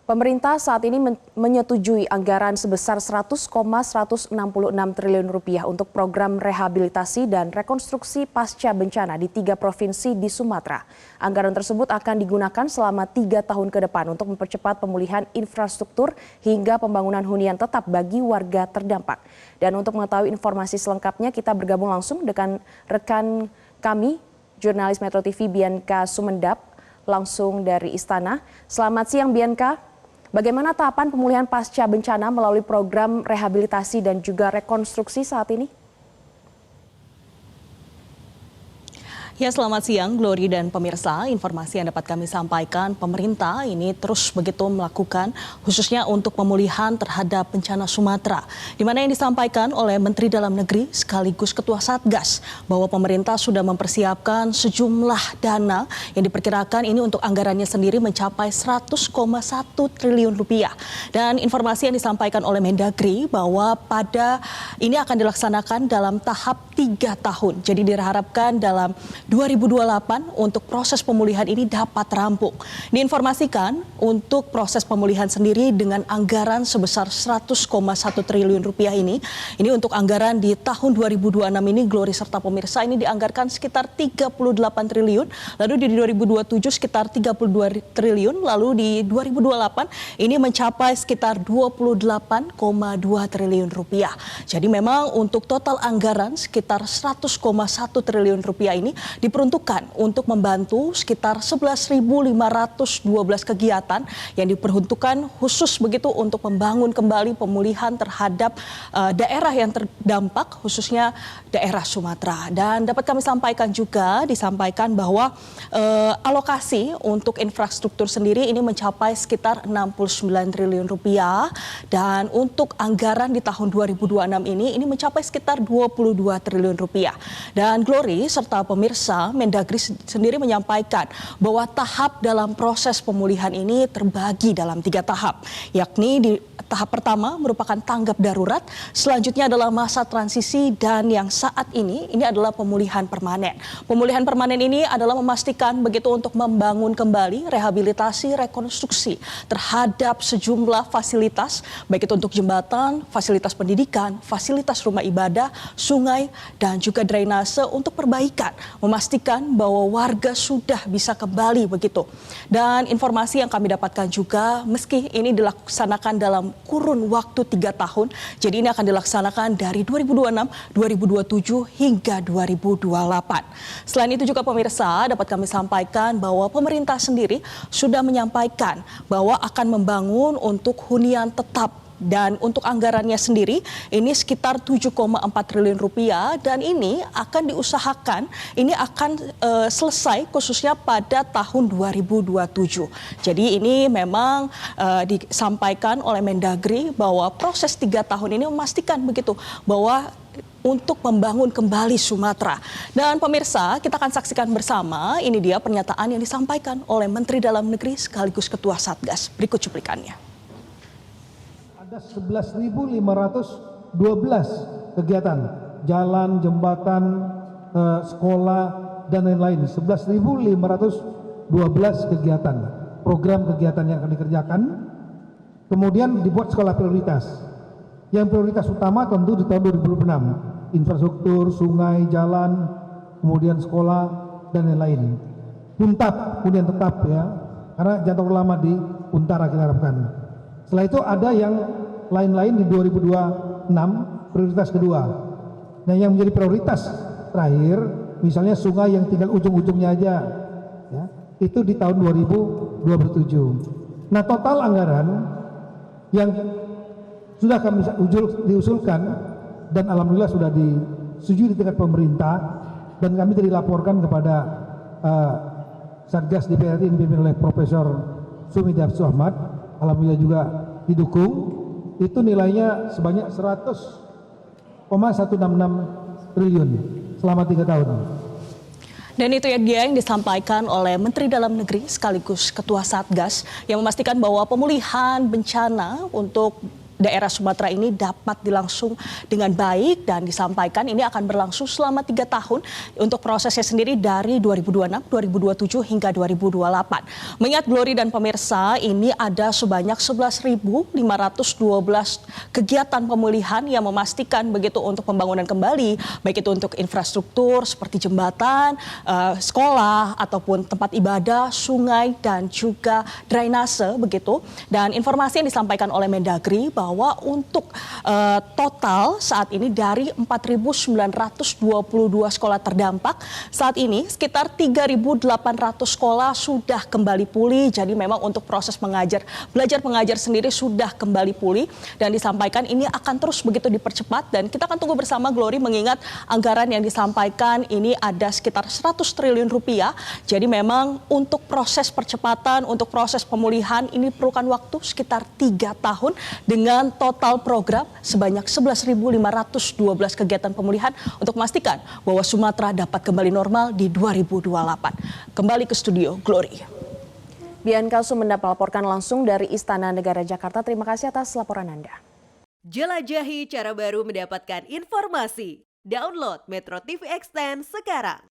Pemerintah saat ini menyetujui anggaran sebesar 100,166 triliun rupiah untuk program rehabilitasi dan rekonstruksi pasca bencana di 3 provinsi di Sumatera. Anggaran tersebut akan digunakan selama 3 tahun ke depan untuk mempercepat pemulihan infrastruktur hingga pembangunan hunian tetap bagi warga terdampak. Dan untuk mengetahui informasi selengkapnya kita bergabung langsung dengan rekan kami, jurnalis Metro TV Bianca Sumendap, langsung dari Istana. Selamat siang Bianca. Bagaimana tahapan pemulihan pasca bencana melalui program rehabilitasi dan juga rekonstruksi saat ini? Ya, selamat siang Glory dan pemirsa. Informasi yang dapat kami sampaikan, pemerintah ini terus begitu melakukan khususnya untuk pemulihan terhadap bencana Sumatera. Di mana yang disampaikan oleh Menteri Dalam Negeri sekaligus Ketua Satgas bahwa pemerintah sudah mempersiapkan sejumlah dana yang diperkirakan ini untuk anggarannya sendiri mencapai 100,1 triliun rupiah. Dan informasi yang disampaikan oleh Mendagri bahwa pada ini akan dilaksanakan dalam tahap 3 tahun. Jadi diharapkan dalam 2028 untuk proses pemulihan ini dapat rampung. Diinformasikan untuk proses pemulihan sendiri dengan anggaran sebesar 100,1 triliun rupiah ini untuk anggaran di tahun 2026 ini Glory serta pemirsa ini dianggarkan sekitar 38 triliun, lalu di 2027 sekitar 32 triliun, lalu di 2028 ini mencapai sekitar 28,2 triliun rupiah. Jadi memang untuk total anggaran sekitar 100,1 triliun rupiah ini diperuntukkan untuk membantu sekitar 11.512 kegiatan yang diperuntukkan khusus begitu untuk membangun kembali pemulihan terhadap daerah yang terdampak khususnya daerah Sumatera. Dan dapat kami sampaikan juga disampaikan bahwa alokasi untuk infrastruktur sendiri ini mencapai sekitar 69 triliun rupiah dan untuk anggaran di tahun 2026 ini mencapai sekitar 22 triliun rupiah. Dan Glory serta pemirsa Mendagri sendiri menyampaikan bahwa tahap dalam proses pemulihan ini terbagi dalam 3 tahap, yakni di tahap pertama merupakan tanggap darurat, selanjutnya adalah masa transisi, dan yang saat ini adalah pemulihan permanen. Pemulihan permanen ini adalah memastikan begitu untuk membangun kembali rehabilitasi, rekonstruksi terhadap sejumlah fasilitas, baik itu untuk jembatan, fasilitas pendidikan, fasilitas rumah ibadah, sungai, dan juga drainase untuk perbaikan, memastikan bahwa warga sudah bisa kembali begitu. Dan informasi yang kami dapatkan juga, meski ini dilaksanakan dalam kurun waktu 3 tahun, jadi ini akan dilaksanakan dari 2026, 2027 hingga 2028. Selain itu juga pemirsa dapat kami sampaikan bahwa pemerintah sendiri sudah menyampaikan bahwa akan membangun untuk hunian tetap. Dan untuk anggarannya sendiri ini sekitar 7,4 triliun rupiah dan ini akan diusahakan ini akan selesai khususnya pada tahun 2027. Jadi ini memang disampaikan oleh Mendagri bahwa proses 3 tahun ini memastikan begitu bahwa untuk membangun kembali Sumatera. Dan pemirsa, kita akan saksikan bersama ini dia pernyataan yang disampaikan oleh Menteri Dalam Negeri sekaligus Ketua Satgas. Berikut cuplikannya. Ada 11.512 kegiatan, jalan, jembatan, sekolah, dan lain-lain. 11.512 kegiatan, program kegiatan yang akan dikerjakan. Kemudian dibuat skala prioritas. Yang prioritas utama tentu di tahun 2026, infrastruktur, sungai, jalan, kemudian sekolah, dan lain-lain. Hunian tetap ya, karena jangan terlalu lama di Untara kita harapkan. Setelah itu ada yang lain-lain di 2026, prioritas kedua. Nah yang menjadi prioritas terakhir, misalnya sungai yang tinggal ujung-ujungnya aja, ya, itu di tahun 2027. Nah total anggaran yang sudah kami diusulkan dan alhamdulillah sudah disetujui di tingkat pemerintah dan kami tadi laporkan kepada Satgas DPR RI yang dipimpin oleh Profesor Sumi Darso Ahmad, alhamdulillah juga didukung, itu nilainya sebanyak 100,166 triliun selama 3 tahun. Dan itu ya dia yang disampaikan oleh Menteri Dalam Negeri sekaligus Ketua Satgas yang memastikan bahwa pemulihan bencana untuk daerah Sumatera ini dapat dilangsung dengan baik dan disampaikan ini akan berlangsung selama 3 tahun untuk prosesnya sendiri dari 2026, 2027 hingga 2028. Mengingat Glory dan pemirsa, ini ada sebanyak 11.512 kegiatan pemulihan yang memastikan begitu untuk pembangunan kembali, baik itu untuk infrastruktur seperti jembatan, sekolah ataupun tempat ibadah, sungai dan juga drainase begitu. Dan informasi yang disampaikan oleh Mendagri bahwa untuk total saat ini dari 4.922 sekolah terdampak, saat ini sekitar 3.800 sekolah sudah kembali pulih. Jadi memang untuk proses belajar mengajar sendiri sudah kembali pulih dan disampaikan ini akan terus begitu dipercepat dan kita akan tunggu bersama Glory mengingat anggaran yang disampaikan ini ada sekitar 100 triliun rupiah. Jadi memang untuk proses percepatan, untuk proses pemulihan ini perlukan waktu sekitar 3 tahun dengan total program sebanyak 11.512 kegiatan pemulihan untuk memastikan bahwa Sumatera dapat kembali normal di 2028. Kembali ke studio Glory. Bianca Sumenda melaporkan langsung dari Istana Negara Jakarta. Terima kasih atas laporan Anda. Jelajahi cara baru mendapatkan informasi. Download Metro TV Extend sekarang.